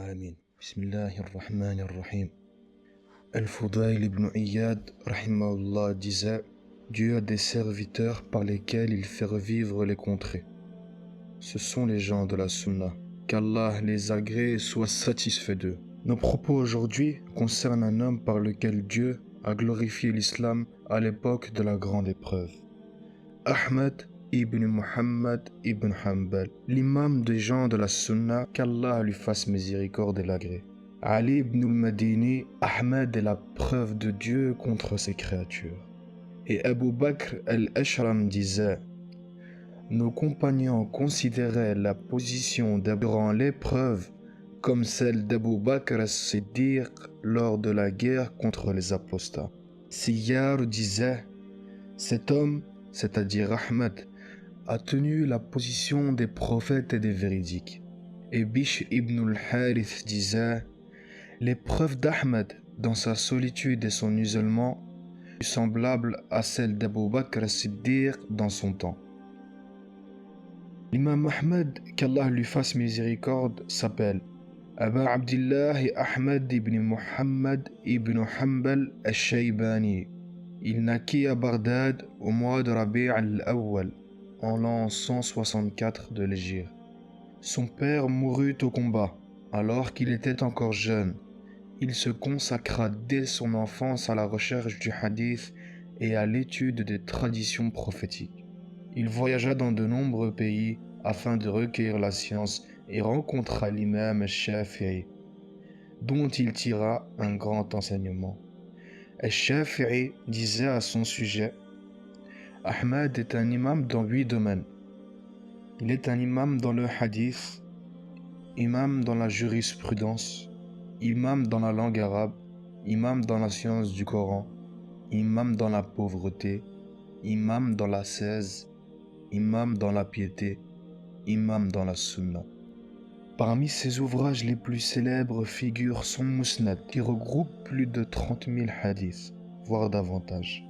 العالمين بسم الله الرحمن الرحيم. Al-Fudayl ibn Iyad rahimahullah disait: Dieu a des serviteurs par lesquels il fait revivre les contrées. Ce sont les gens de la Sunna. Qu'Allah les agrée et soit satisfait d'eux. Nos propos aujourd'hui concernent un homme par lequel Dieu a glorifié l'islam à l'époque de la grande épreuve. Ahmed ibn Muhammad ibn Hanbal, l'imam des gens de la Sunna, qu'Allah lui fasse miséricorde et l'agrée. Ali ibn al-Madini, Ahmed est la preuve de Dieu contre ses créatures. Et Abu Bakr al-Ashram disait: nos compagnons considéraient la position durant l'épreuve comme celle d'Abu Bakr as-Siddiq lors de la guerre contre les apostats. Siyar disait: cet homme, c'est-à-dire Ahmed, a tenu la position des prophètes et des véridiques. Et Bishr ibn al-Harith disait: l'épreuve d'Ahmed dans sa solitude et son isolement est semblable à celle d'Abu Bakr as-Siddiq dans son temps. L'imam Ahmed, qu'Allah lui fasse miséricorde, s'appelle Aba Abdillah Ahmed ibn Muhammad ibn Hanbal al-Shaybani. Il naquit à Bagdad au mois de Rabi' al-Awwal, en l'an 164 de l'Hégire. Son père mourut au combat, alors qu'il était encore jeune. Il se consacra dès son enfance à la recherche du hadith et à l'étude des traditions prophétiques. Il voyagea dans de nombreux pays afin de recueillir la science et rencontra l'imam al-Shafi'i, dont il tira un grand enseignement. Al-Shafi'i disait à son sujet: Ahmed est un imam dans 8 domaines. Il est un imam dans le hadith, imam dans la jurisprudence, imam dans la langue arabe, imam dans la science du Coran, imam dans la pauvreté, imam dans l'ascèse, imam dans la piété, imam dans la sunna. Parmi ses ouvrages les plus célèbres figure son Musnad, qui regroupe plus de 30 000 hadiths, voire davantage.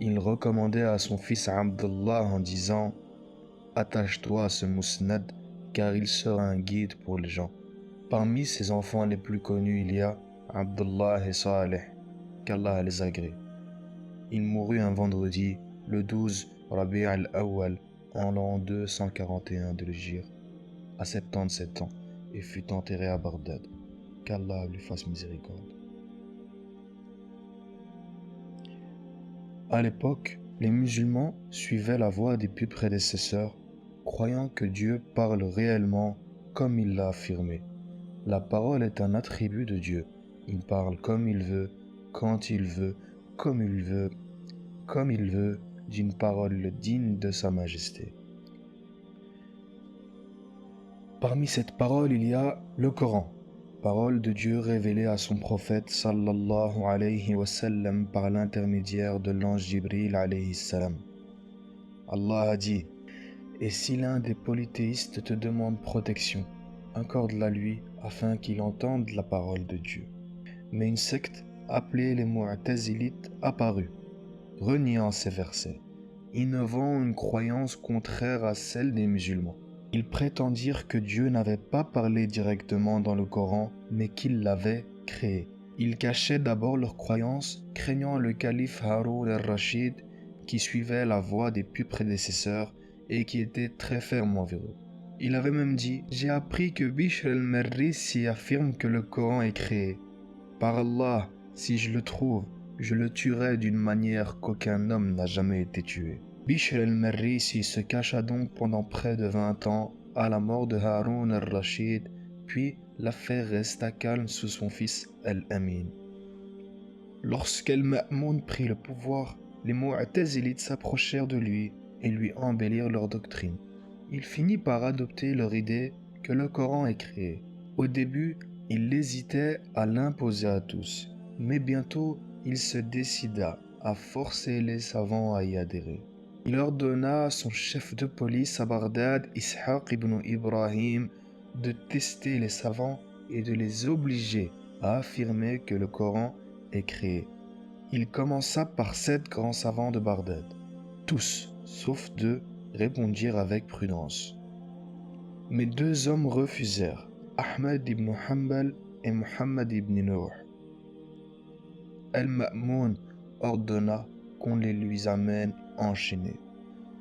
Il recommandait à son fils Abdullah en disant: attache-toi à ce Musnad, car il sera un guide pour les gens. Parmi ses enfants les plus connus, il y a Abdullah et Saleh, qu'Allah les agrée. Il mourut un vendredi, le 12 Rabi' al-Awwal, en l'an 241 de l'Hégire, à 77 ans, et fut enterré à Bagdad. Qu'Allah lui fasse miséricorde. À l'époque, les musulmans suivaient la voie des plus prédécesseurs, croyant que Dieu parle réellement comme il l'a affirmé. La parole est un attribut de Dieu. Il parle comme il veut, quand il veut, comme il veut, d'une parole digne de sa majesté. Parmi cette parole, il y a le Coran, parole de Dieu révélée à son prophète sallallahu alayhi wa sallam par l'intermédiaire de l'ange Jibril alayhi salam. Allah a dit: et si l'un des polythéistes te demande protection, accorde-la lui afin qu'il entende la parole de Dieu. Mais une secte appelée les Mu'tazilites apparut, reniant ces versets, innovant une croyance contraire à celle des musulmans. Ils prétendirent que Dieu n'avait pas parlé directement dans le Coran, mais qu'il l'avait créé. Ils cachaient d'abord leur croyance, craignant le calife Haroun al-Rachid, qui suivait la voie des plus prédécesseurs et qui était très ferme envers eux. Il avait même dit: j'ai appris que Bishr al-Marrisi affirme que le Coran est créé. Par Allah, si je le trouve, je le tuerai d'une manière qu'aucun homme n'a jamais été tué. Bishr al-Marrisi se cacha donc pendant près de 20 ans à la mort de Haroun al-Rachid, puis l'affaire resta calme sous son fils al-Amin. Lorsqu'Al-Ma'moun prit le pouvoir, les Mu'tazilites s'approchèrent de lui et lui embellirent leur doctrine. Il finit par adopter leur idée que le Coran est créé. Au début, il hésitait à l'imposer à tous, mais bientôt il se décida à forcer les savants à y adhérer. Il ordonna à son chef de police à Bagdad, Ishaq ibn Ibrahim, de tester les savants et de les obliger à affirmer que le Coran est créé. Il commença par 7 grands savants de Bagdad. Tous, sauf 2, répondirent avec prudence. Mais 2 hommes refusèrent. Ahmed ibn Hanbal et Mohammed ibn Nuh. Al-Ma'moun ordonna qu'on les lui amène enchaînés.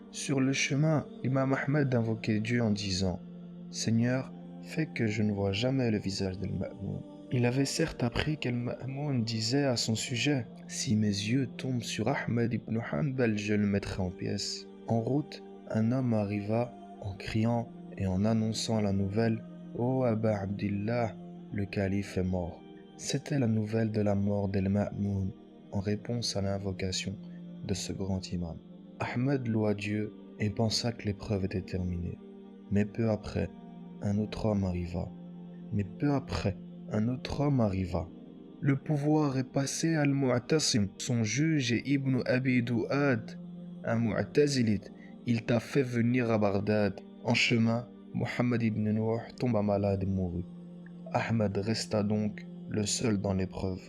Sur le chemin, l'imam Ahmed invoquait Dieu en disant « Seigneur, fais que je ne vois jamais le visage d'Al-Ma'moun ». Il avait certes appris qu'Al-Ma'moun disait à son sujet « Si mes yeux tombent sur Ahmed ibn Hanbal, je le mettrai en pièces ». En route, un homme arriva en criant et en annonçant la nouvelle « Oh Aba Abdillah, le calife est mort ». C'était la nouvelle de la mort d'Al-Ma'moun en réponse à l'invocation de ce grand imam. Ahmed loua Dieu et pensa que l'épreuve était terminée. Mais peu après, un autre homme arriva. Le pouvoir est passé à Al-Mu'tasim, son juge est Ibn Abi Du'ad, un Mu'tazilite. Il t'a fait venir à Bagdad. En chemin, Mohammed ibn Nuh tomba malade et mourut. Ahmed resta donc le seul dans l'épreuve.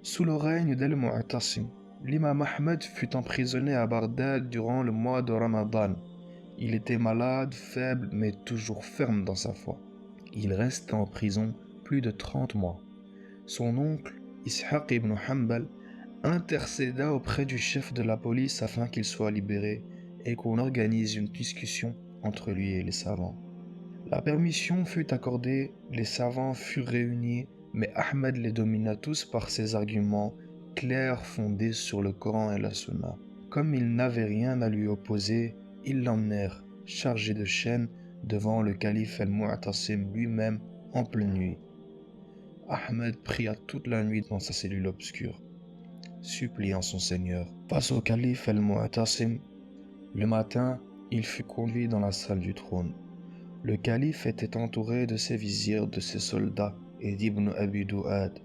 Sous le règne d'Al-Mu'tasim, l'imam Ahmed fut emprisonné à Bagdad durant le mois de Ramadan. Il était malade, faible, mais toujours ferme dans sa foi. Il resta en prison plus de 30 mois. Son oncle, Ishaq ibn Hanbal, intercéda auprès du chef de la police afin qu'il soit libéré et qu'on organise une discussion entre lui et les savants. La permission fut accordée, les savants furent réunis, mais Ahmed les domina tous par ses arguments clairs fondés sur le Coran et la Sunna. Comme il n'avait rien à lui opposer, ils l'emmenèrent, chargé de chaînes, devant le calife Al-Mu'tasim lui-même en pleine nuit. Ahmed pria toute la nuit dans sa cellule obscure, suppliant son Seigneur. Face au calife Al-Mu'tasim, le matin, il fut conduit dans la salle du trône. Le calife était entouré de ses vizirs, de ses soldats et d'Ibn Abi Du'ad.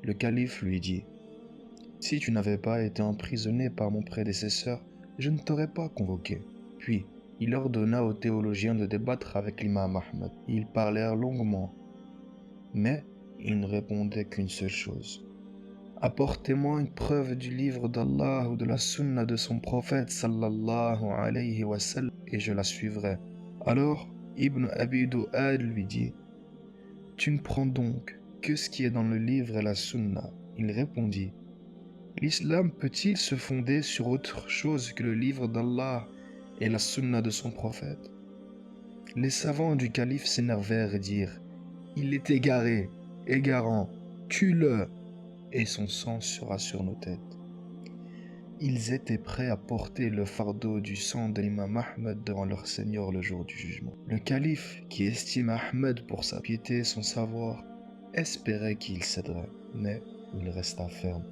Le calife lui dit « Si tu n'avais pas été emprisonné par mon prédécesseur, je ne t'aurais pas convoqué. » Puis, il ordonna aux théologiens de débattre avec l'imam Ahmed. Ils parlèrent longuement, mais il ne répondait qu'une seule chose. « Apportez-moi une preuve du livre d'Allah ou de la sunna de son prophète sallallahu alayhi wa sallam et je la suivrai. » Alors, Ibn Abi Du'ad lui dit « Tu ne prends donc que ce qui est dans le livre et la sunna ?» Il répondit « L'islam peut-il se fonder sur autre chose que le livre d'Allah et la sunna de son prophète ?» Les savants du calife s'énervèrent et dirent « Il est égaré, égarant, tue-le, et son sang sera sur nos têtes. » Ils étaient prêts à porter le fardeau du sang de l'imam Ahmed devant leur Seigneur le jour du jugement. Le calife, qui estime Ahmed pour sa piété et son savoir, espérait qu'il céderait, mais il resta ferme.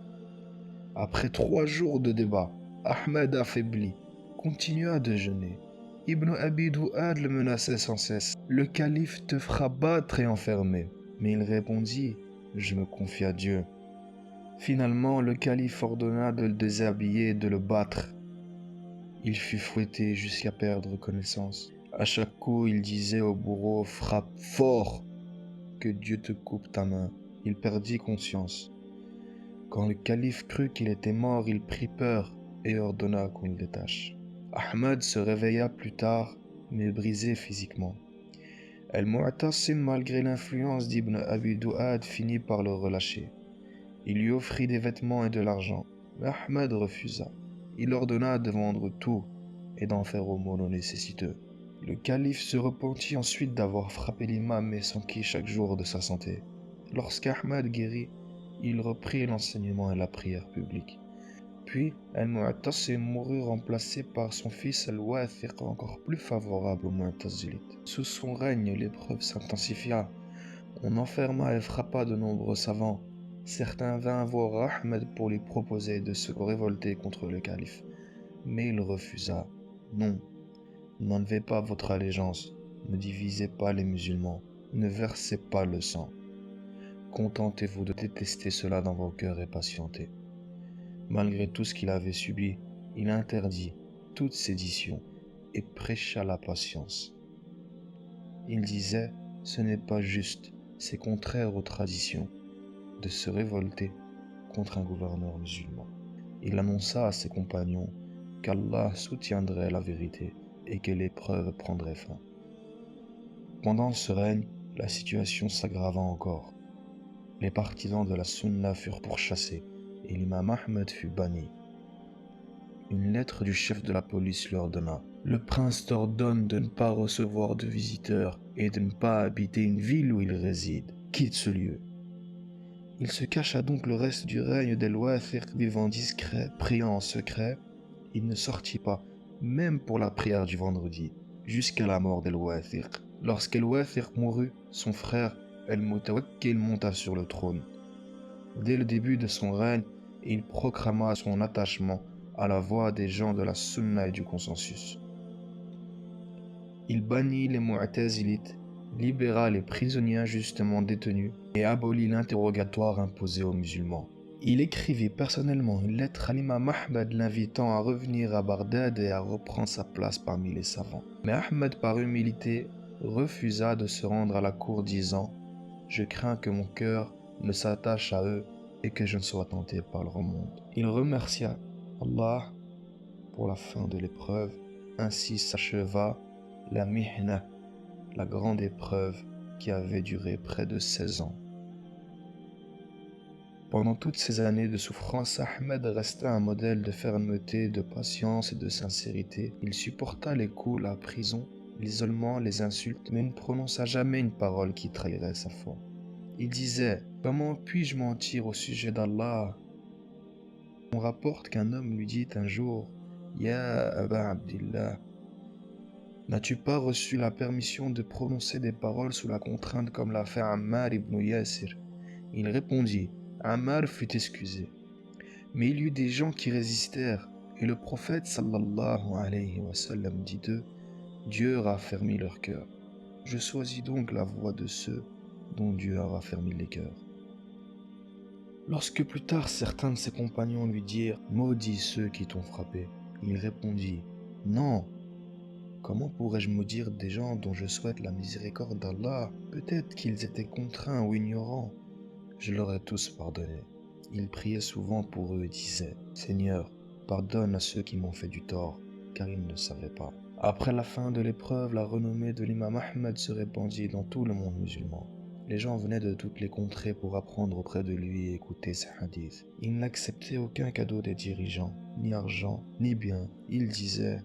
Après 3 jours de débat, Ahmed affaibli continua de jeûner. Ibn Abi Du'ad le menaçait sans cesse. « Le calife te fera battre et enfermer. » Mais il répondit « Je me confie à Dieu. » Finalement, le calife ordonna de le déshabiller et de le battre. Il fut fouetté jusqu'à perdre connaissance. À chaque coup, il disait au bourreau « Frappe fort, que Dieu te coupe ta main. » Il perdit conscience. Quand le calife crut qu'il était mort, il prit peur et ordonna qu'on le détache. Ahmed se réveilla plus tard, mais brisé physiquement. Al-Mu'tasim, malgré l'influence d'Ibn Abi Du'ad, finit par le relâcher. Il lui offrit des vêtements et de l'argent, mais Ahmed refusa. Il ordonna de vendre tout et d'en faire aumône aux nécessiteux. Le calife se repentit ensuite d'avoir frappé l'imam et s'enquit chaque jour de sa santé. Lorsqu'Ahmed guérit, il reprit l'enseignement et la prière publique. Puis, Al-Mu'tasim mourut remplacé par son fils Al-Wathiq, encore plus favorable aux Mu'tazilites. Sous son règne, l'épreuve s'intensifia. On enferma et frappa de nombreux savants. Certains vinrent voir Ahmed pour lui proposer de se révolter contre le calife. Mais il refusa. « Non, n'enlevez pas votre allégeance, ne divisez pas les musulmans, ne versez pas le sang. Contentez-vous de détester cela dans vos cœurs et patientez. » Malgré tout ce qu'il avait subi, il interdit toute sédition et prêcha la patience. Il disait « Ce n'est pas juste, c'est contraire aux traditions de se révolter contre un gouverneur musulman. » Il annonça à ses compagnons qu'Allah soutiendrait la vérité et que l'épreuve prendrait fin. Pendant ce règne, la situation s'aggrava encore. Les partisans de la Sunna furent pourchassés et l'imam Ahmed fut banni. Une lettre du chef de la police lui ordonna: Le prince t'ordonne de ne pas recevoir de visiteurs et de ne pas habiter une ville où il réside. Quitte ce lieu. Il se cacha donc le reste du règne d'El-Wathiq, vivant discret, priant en secret. Il ne sortit pas, même pour la prière du vendredi, jusqu'à la mort d'El-Wathiq. Lorsqu'El-Wathiq mourut, son frère El-Mutawakkil monta sur le trône. Dès le début de son règne, il proclama son attachement à la voix des gens de la Sunna et du consensus. Il bannit les Mu'tazilites, libéra les prisonniers injustement détenus et abolit l'interrogatoire imposé aux musulmans. Il écrivit personnellement une lettre à l'imam Ahmed l'invitant à revenir à Bagdad et à reprendre sa place parmi les savants. Mais Ahmed, par humilité, refusa de se rendre à la cour disant: « Je crains que mon cœur ne s'attache à eux et que je ne sois tenté par leur monde. » Il remercia Allah pour la fin de l'épreuve. Ainsi s'acheva la mihna, la grande épreuve qui avait duré près de 16 ans. Pendant toutes ces années de souffrance, Ahmed resta un modèle de fermeté, de patience et de sincérité. Il supporta les coups, la prison, l'isolement, les insultes, mais ne prononça jamais une parole qui trahirait sa foi. Il disait: « Comment puis-je mentir au sujet d'Allah ?» On rapporte qu'un homme lui dit un jour: « Ya Aba Abdillah, n'as-tu pas reçu la permission de prononcer des paroles sous la contrainte comme l'a fait Ammar ibn Yasir ?» Il répondit. Ammar fut excusé. Mais il y eut des gens qui résistèrent, et le prophète sallallahu alayhi wa sallam dit d'eux: Dieu raffermit leur cœur. Je choisis donc la voie de ceux dont Dieu a raffermi les cœurs. Lorsque plus tard certains de ses compagnons lui dirent: Maudis ceux qui t'ont frappé, il répondit: Non. Comment pourrais-je maudire des gens dont je souhaite la miséricorde d'Allah? Peut-être qu'ils étaient contraints ou ignorants. Je leur ai tous pardonné. Il priait souvent pour eux et disait: Seigneur, pardonne à ceux qui m'ont fait du tort, car ils ne savaient pas. Après la fin de l'épreuve, la renommée de l'imam Ahmed se répandit dans tout le monde musulman. Les gens venaient de toutes les contrées pour apprendre auprès de lui et écouter ses hadiths. Il n'acceptait aucun cadeau des dirigeants, ni argent, ni bien. Il disait: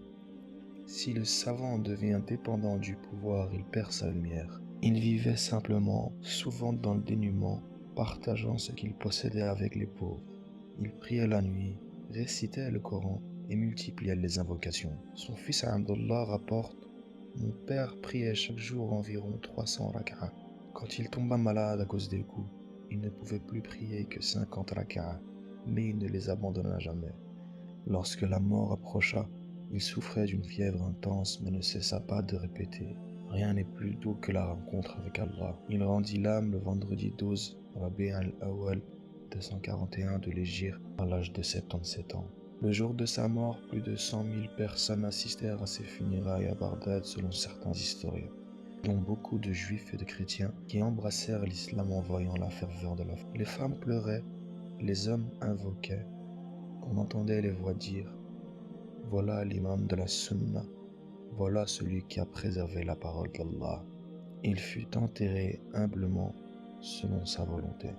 Si le savant devient dépendant du pouvoir, il perd sa lumière. Il vivait simplement, souvent dans le dénuement, partageant ce qu'il possédait avec les pauvres. Il priait la nuit, récitait le Coran et multipliait les invocations. Son fils Abdullah rapporte: Mon père priait chaque jour environ 300 rak'ah. Quand il tomba malade à cause des coups, il ne pouvait plus prier que 50 rak'ah, mais il ne les abandonna jamais. Lorsque la mort approcha, il souffrait d'une fièvre intense mais ne cessa pas de répéter: Rien n'est plus doux que la rencontre avec Allah. Il rendit l'âme le vendredi 12 Rabi' al-Awwal 241 de l'Hégire à l'âge de 77 ans. Le jour de sa mort, plus de 100 000 personnes assistèrent à ses funérailles à Bagdad selon certains historiens, dont beaucoup de juifs et de chrétiens qui embrassèrent l'islam en voyant la ferveur de la foi. Les femmes pleuraient, les hommes invoquaient. On entendait les voix dire: Voilà l'imam de la Sunna, voilà celui qui a préservé la parole d'Allah. Il fut enterré humblement selon sa volonté.